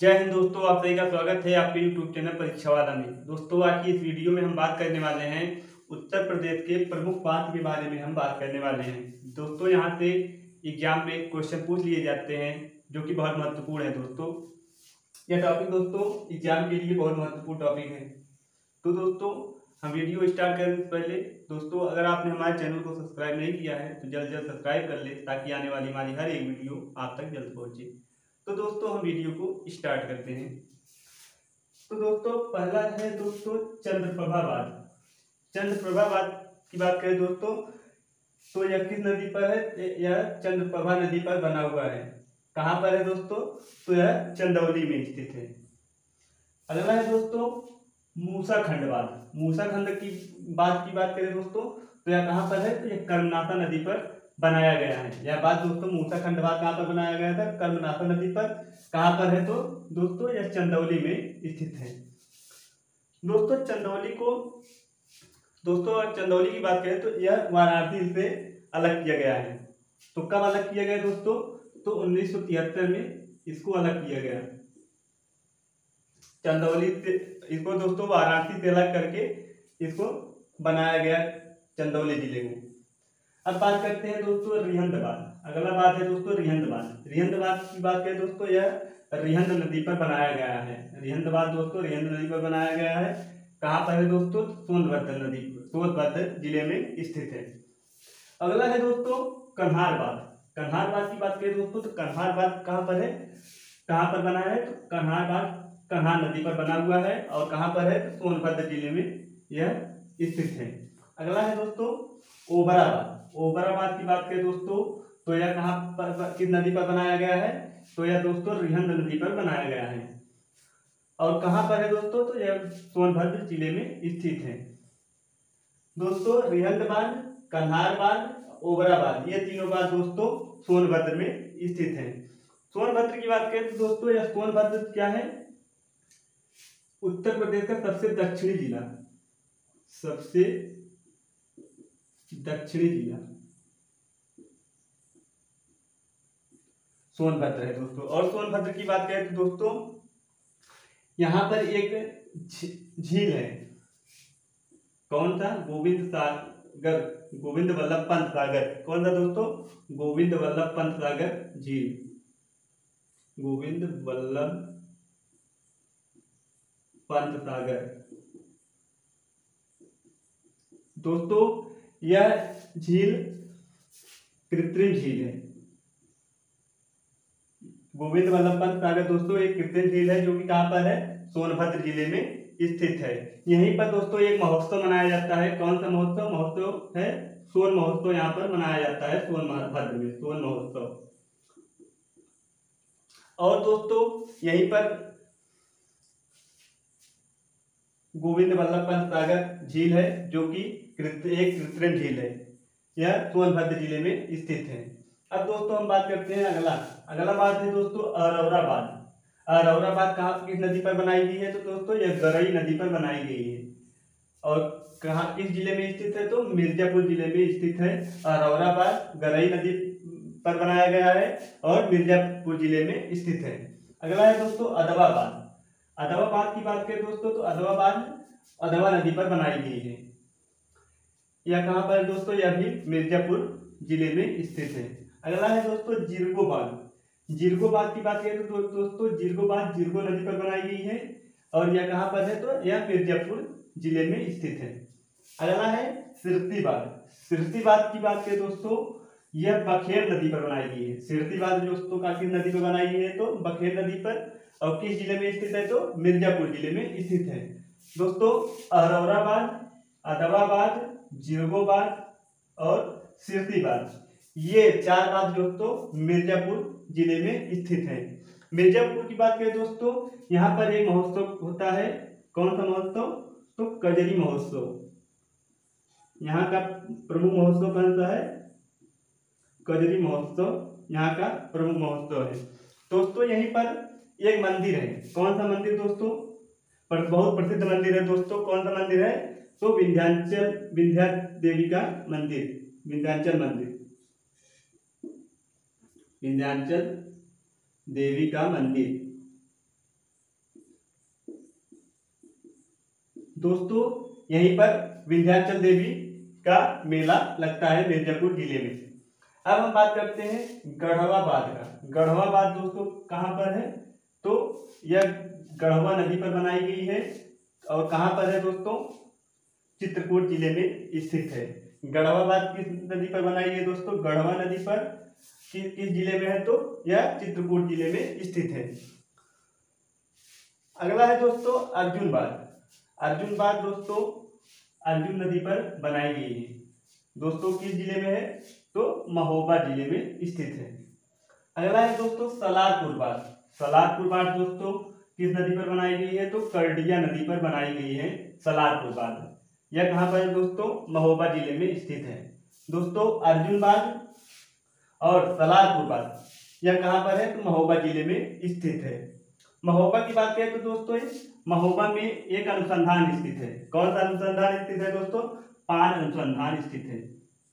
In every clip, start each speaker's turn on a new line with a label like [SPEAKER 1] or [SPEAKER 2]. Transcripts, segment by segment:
[SPEAKER 1] जय हिंद दोस्तों, आप सभी का स्वागत है आपके YouTube चैनल परीक्षा वाला में। दोस्तों, आज की इस वीडियो में हम बात करने वाले हैं उत्तर प्रदेश के प्रमुख पाठ के बारे में हम बात करने वाले हैं। दोस्तों, यहाँ से एग्जाम में क्वेश्चन पूछ लिए जाते हैं जो कि बहुत महत्वपूर्ण है। दोस्तों, यह टॉपिक दोस्तों एग्जाम के लिए बहुत महत्वपूर्ण टॉपिक है। तो दोस्तों, हम वीडियो स्टार्ट करने से पहले दोस्तों, अगर आपने हमारे चैनल को सब्सक्राइब नहीं किया है तो जल्द जल्द सब्सक्राइब कर ले ताकि आने वाली हमारी हर एक वीडियो आप तक जल्द पहुंचे। तो दोस्तों, हम वीडियो को स्टार्ट करते हैं। तो दोस्तों, पहला है दोस्तों चंद्रप्रभावाद। चंद्रप्रभावाद की बात करें दोस्तों, तो यह किस नदी पर है? यह चंद्रप्रभा नदी पर बना हुआ है। कहाँ पर है दोस्तों? तो यह चंदौली में स्थित है। अगला है दोस्तों मूसा खंडवाद। मूसा खंड की बात करें दोस्तों, तो यह कहाँ पर है? तो यह कर्मनाशा नदी पर बनाया गया है। यह बात दोस्तों मूसा खंडवाद कहाँ पर बनाया गया था? कर्मनाशा नदी पर। कहाँ पर है? तो दोस्तों यह चंदौली में स्थित है। दोस्तों चंदौली की बात करें तो यह वाराणसी से अलग किया गया है। तो कब अलग किया गया दोस्तों? तो 1973 में इसको अलग किया गया। चंदौली से इसको दोस्तों वाराणसी से अलग करके इसको बनाया गया चंदौली जिले को। अब बात करते हैं दोस्तों रिहंदवाद। अगला बात है दोस्तों रिहंदवाद। रिहंदवाद की बात करें दोस्तों, यह रिहंद नदी पर बनाया गया है। रिहंदवाद दोस्तों रिहंद नदी पर बनाया गया है। कहाँ पर है दोस्तों? सोनभद्र जिले में स्थित है। अगला है दोस्तों कन्हारवाद। कन्हारवाद की बात करें दोस्तों, तो कन्हारवाद कहाँ पर है? कहाँ पर बना है? तो कन्हारवाद कन्हार नदी पर बना हुआ है। और कहाँ पर है? तो सोनभद्र जिले में यह स्थित है। अगला है दोस्तों ओबराबाद। ओबराबाद की बात करें दोस्तों, तो यह कहाँ पर किस नदी पर बनाया गया है? तो यह दोस्तों रिहंद नदी पर बनाया गया है। और कहाँ पर है दोस्तों? तो यह सोनभद्र जिले में स्थित है। दोस्तों रिहंदबाद, कन्हारबाद, ओबराबाद, ये तीनों बात दोस्तों सोनभद्र में स्थित है। सोनभद्र की बात करें तो दोस्तों यह सोनभद्र क्या है? उत्तर प्रदेश का सबसे दक्षिणी जिला, सबसे दक्षिणी जिला सोनभद्र है दोस्तों। और सोनभद्र की बात करें तो दोस्तों यहाँ पर एक झील है। कौन सा? गोविंद वल्लभ पंत सागर। कौन सा दोस्तों? गोविंद वल्लभ पंत सागर झील। गोविंद वल्लभ पंत सागर दोस्तों, यह झील कृत्रिम झील है। गोविंद वल्लभ पंत सागर दोस्तों एक कृत्रिम झील है जो कि कहाँ पर है? सोनभद्र जिले में स्थित है। यहीं पर दोस्तों एक महोत्सव मनाया जाता है। कौन सा महोत्सव? महोत्सव है सोन महोत्सव। यहाँ पर मनाया जाता है सोनभद्र में सोन महोत्सव। और दोस्तों यहीं पर गोविंद वल्लभ पंत सागर झील है जो कि एक कृत्रिम झील है। यह सोनभद्र जिले में स्थित है। अब दोस्तों हम बात करते हैं अगला बात है दोस्तों अरौराबाद। अरौराबाद कहाँ किस नदी पर बनाई गई है? तो दोस्तों यह गरई नदी पर बनाई गई है। और कहाँ किस जिले में स्थित है? तो मिर्जापुर जिले में स्थित है। अरौराबाद गरई नदी पर बनाया गया है और मिर्जापुर जिले में स्थित है। अगला है दोस्तों अदवाबाद। अदवाबाद की बात करें दोस्तों, तो अदवाबाद अदवा नदी पर बनाई गई है। यह कहाँ पर है दोस्तों? यह भी मिर्जापुर जिले में स्थित है। अगला है दोस्तों जिरगोबाद। जिरगोबाद की बात करें तो दोस्तों जिरगोबाद जिरगो नदी पर बनाई गई है। और यह कहाँ पर है? तो यह मिर्जापुर जिले में स्थित है। अगला है सिरसीबाद। सिरसीबाद की बात करें दोस्तों, यह बखेर नदी पर बनाई गई है। सिरसीबाद दोस्तों का किस नदी पर बनाई गई है? तो बखेर नदी पर। और किस जिले में स्थित है? तो मिर्जापुर जिले में स्थित है। दोस्तों अरौराबाद, अदवाबाद, जिरगोबाद और सिरसीबाद, ये चार बात दोस्तों मिर्जापुर जिले में स्थित है। मिर्जापुर की बात करें दोस्तों, यहाँ पर एक महोत्सव होता है। कौन सा महोत्सव? तो कजरी महोत्सव। यहाँ का प्रमुख महोत्सव कौन सा है? कजरी महोत्सव यहाँ का प्रमुख महोत्सव है। दोस्तों यहीं पर एक मंदिर है। कौन सा मंदिर दोस्तों? बहुत प्रसिद्ध मंदिर है दोस्तों। कौन सा मंदिर है? तो विंध्या देवी का मंदिर, विंध्याचल मंदिर, विंध्याचल देवी का मंदिर। दोस्तों यहीं पर विंध्याचल देवी का मेला लगता है मिर्जापुर जिले में। अब हम बात करते हैं गढ़वा बांध का। गढ़वा बांध दोस्तों कहाँ पर है, तो यह गढ़वा नदी पर बनाई गई है और कहाँ पर है दोस्तों, चित्रकूट जिले में स्थित है। गढ़वा बांध किस नदी पर बनाई गई है दोस्तों, गढ़वा नदी पर। किस जिले में है, तो यह चित्रकूट जिले में स्थित है। अगला है दोस्तों अर्जुन बांध। अर्जुन बांध दोस्तों अर्जुन नदी पर बनाई गई है। दोस्तों किस जिले में है, तो महोबा जिले में स्थित है। अगला है दोस्तों सलारपुर बांध। सलारपुर बांध दोस्तों किस नदी पर बनाई गई है, तो करडिया नदी पर बनाई गई है सलारपुर बांध। यह कहाँ पर है दोस्तों, महोबा जिले में स्थित है। दोस्तों अर्जुन बांध और सलारपुर बांध यह कहाँ पर है, तो महोबा जिले में स्थित है। महोबा की बात करें तो दोस्तों महोबा में एक अनुसंधान स्थित है। कौन सा अनुसंधान स्थित है दोस्तों, पान अनुसंधान स्थित है।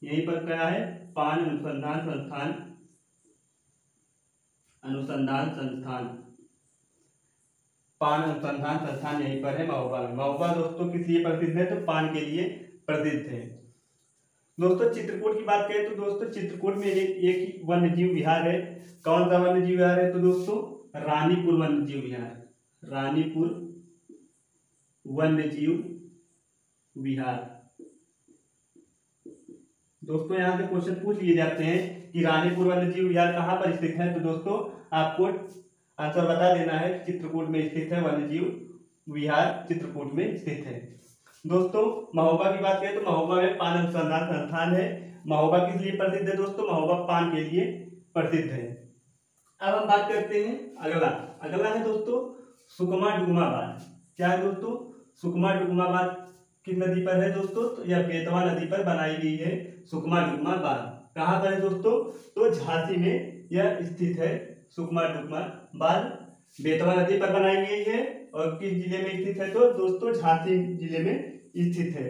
[SPEAKER 1] यहीं पर क्या है, पान अनुसंधान संस्थान, अनुसंधान संस्थान, पान अनुसंधान संस्थान यहीं पर है महोबा में। महोबा दोस्तों किस लिए प्रसिद्ध है, तो पान के लिए प्रसिद्ध है। दोस्तों चित्रकूट की बात करें तो दोस्तों चित्रकूट में एक वन्यजीव विहार है। कौन सा वन्यजीव विहार है, तो दोस्तों रानीपुर वन्यजीव विहार। रानीपुर वन्यजीव विहार। दोस्तों यहाँ से क्वेश्चन पूछ लिए जाते हैं कि रानीपुर वन्यजीव विहार कहाँ पर स्थित है, तो दोस्तों आपको आंसर बता देना है, चित्रकूट में स्थित है वन्यजीव विहार, चित्रकूट में स्थित है। दोस्तों महोबा की बात करें तो महोबा में पान अनुसंधान संस्थान है। महोबा किस लिए प्रसिद्ध है दोस्तों, महोबा पान के लिए प्रसिद्ध है। अब हम बात करते हैं अगला है दोस्तों सुकमा डुगमा बांध। क्या है दोस्तों, सुकमा डुगमा बांध किस नदी पर है दोस्तों, तो यह बेतवा नदी पर बनाई गई है सुकमा डुगमा बांध। कहाँ पर है दोस्तों, तो झांसी में यह स्थित है। सुकमा डुगमा बांध बेतवा नदी पर बनाई गई है और किस जिले में स्थित है, तो दोस्तों झांसी जिले में स्थित है।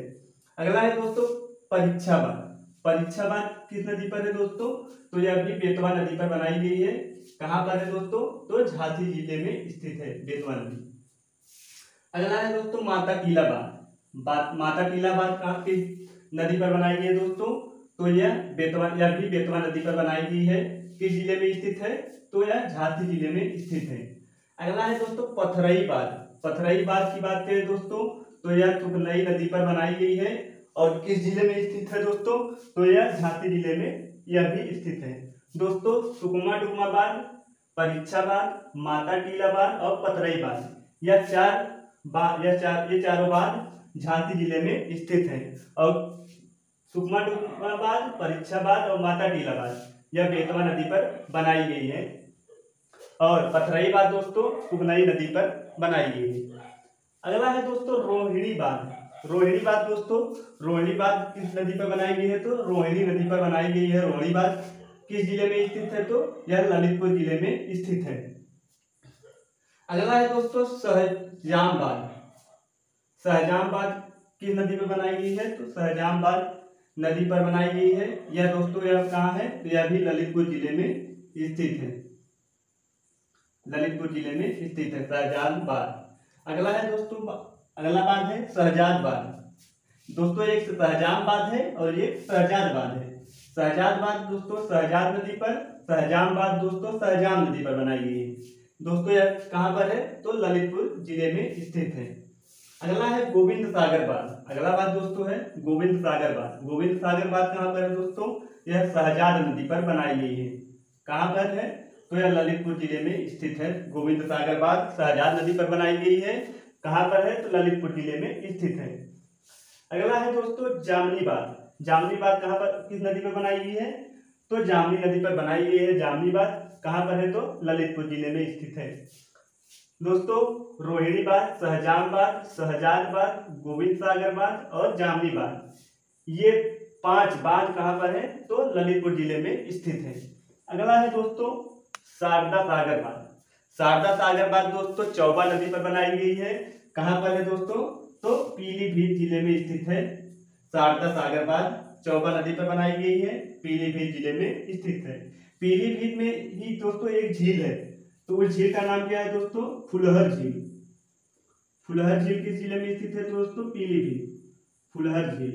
[SPEAKER 1] अगला है दोस्तों परीक्षा बांध। परीक्षा बांध किस नदी पर है दोस्तों, तो यह भी बेतवा नदी पर बनाई गई है। कहाँ पर है दोस्तों, तो झांसी जिले में स्थित है बेतवा नदी। अगला है दोस्तों माता कीला बांध। माता कीला बांध कहाँ की नदी पर बनाई गई है दोस्तों, तो यह भी बेतवा नदी पर बनाई गई है। किस जिले में स्थित है, तो यह झांसी जिले में स्थित है। अगला है दोस्तों पथरई बांध। पथरई बांध की बात करें दोस्तों, तो यह सुखनई नदी पर बनाई गई है और किस जिले में स्थित है दोस्तों, तो यह झांसी जिले में यह भी स्थित है। दोस्तों सुकमा डुगमा बांध, परीक्षा बांध, माता टीला बांध और पथरई बांध, ये चारों बांध झांसी जिले में स्थित है। और सुकमा डुगमा बांध, परीक्षा बांध और माता टीला बांध यह बेतवा नदी पर बनाई गई है और पथरई बांध दोस्तों सुखनई नदी पर बनाई गई है। अगला है दोस्तों रोहिणी बांध। रोहिणी बांध दोस्तों, रोहिणी बांध किस नदी पर बनाई गई है, तो रोहिणी नदी पर बनाई गई है। रोहिणी बांध किस जिले में स्थित है, तो यह ललितपुर जिले में स्थित है। अगला है दोस्तों सहजाम बांध। सहजाम बांध किस नदी पर बनाई गई है, तो सहजाम बांध नदी पर बनाई गई है। यह दोस्तों यह कहाँ है, तो यह भी ललितपुर जिले में स्थित है। ललितपुर जिले में स्थित है सहजाम बांध। अगला है दोस्तों अगला बांध है सहजाद बांध। दोस्तों एक सहजाम बांध है और एक सहजाद बांध है। सहजाद बांध दोस्तों सहजाद नदी पर, सहजाम बांध दोस्तों सहजाम नदी पर बनाई गई है। दोस्तों यह कहाँ पर है, तो ललितपुर जिले में स्थित है। अगला है गोविंद सागर बांध। अगला बांध दोस्तों है गोविंद सागर बांध। गोविंद सागर बांध कहाँ पर है दोस्तों, यह सहजाद नदी पर बनाई गई है। कहाँ पर है, तो यह ललितपुर जिले में स्थित है। गोविंद सागर बांध सहजाद नदी पर बनाई गई है। कहाँ पर है, तो ललितपुर जिले में स्थित है। अगला है दोस्तों जामनी बांध। जामनी बांध कहाँ पर किस नदी पर बनाई गई है, तो जामनी नदी पर बनाई गई है। जामनी बांध कहाँ पर है, तो ललितपुर जिले में स्थित है। दोस्तों रोहिणी बांध, सहजाम बांध, सहजाद बांध, गोविंद सागर बांध और जामनी बांध, ये 5 बांध कहाँ पर है, तो ललितपुर जिले में स्थित है। अगला है दोस्तों शारदा सागर बांध। शारदा सागर बांध दोस्तों चौबा नदी पर बनाई गई है। कहाँ पर है दोस्तों, तो पीलीभीत जिले में स्थित है। शारदा सागर बांध चौबा नदी पर बनाई गई है, पीलीभीत जिले में स्थित है। पीलीभीत में ही दोस्तों एक झील है, तो उस झील का नाम क्या है दोस्तों, फुलहर झील। फुलहर झील किस जिले में स्थित है दोस्तों? पीलीभीत। फुलहर झील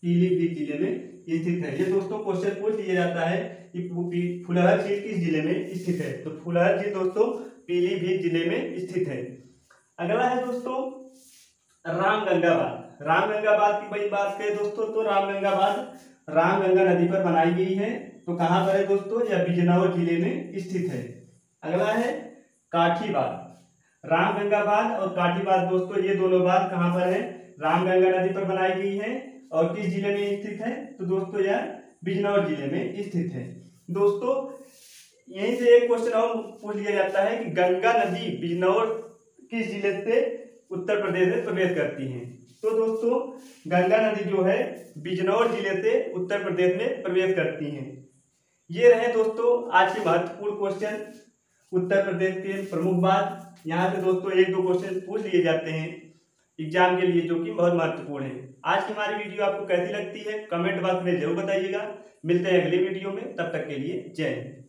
[SPEAKER 1] पीलीभीत जिले में स्थित है। ये दोस्तों क्वेश्चन पूछ लिया जाता है कि फुलहर झील किस जिले में स्थित है, तो फुलहर झील दोस्तों पीलीभीत जिले में स्थित है। अगला है दोस्तों रामगंगा बांध। रामगंगा बांध की भाई बात करें दोस्तों तो रामगंगा बांध रामगंगा नदी पर बनाई गई है। तो कहाँ पर है दोस्तों? यह बिजनौर जिले में स्थित है। अगला है काठी बांध। रामगंगा बांध और काठी बांध दोस्तों ये दोनों बांध कहाँ पर है? रामगंगा नदी पर बनाई गई है और किस जिले में स्थित है? तो दोस्तों यह बिजनौर जिले में स्थित है। दोस्तों यहीं से एक क्वेश्चन और पूछ लिया जाता है कि गंगा नदी बिजनौर किस जिले से उत्तर प्रदेश में प्रवेश करती है? तो दोस्तों गंगा नदी जो है बिजनौर जिले से उत्तर प्रदेश में प्रवेश करती है। ये रहे दोस्तों आज के महत्वपूर्ण क्वेश्चन उत्तर प्रदेश के प्रमुख बात। यहाँ से दोस्तों एक दो क्वेश्चन पूछ लिए जाते हैं एग्जाम के लिए जो कि बहुत महत्वपूर्ण है। आज की हमारी वीडियो आपको कैसी लगती है कमेंट बॉक्स में जरूर बताइएगा। मिलते हैं अगले वीडियो में, तब तक के लिए जय हिंद।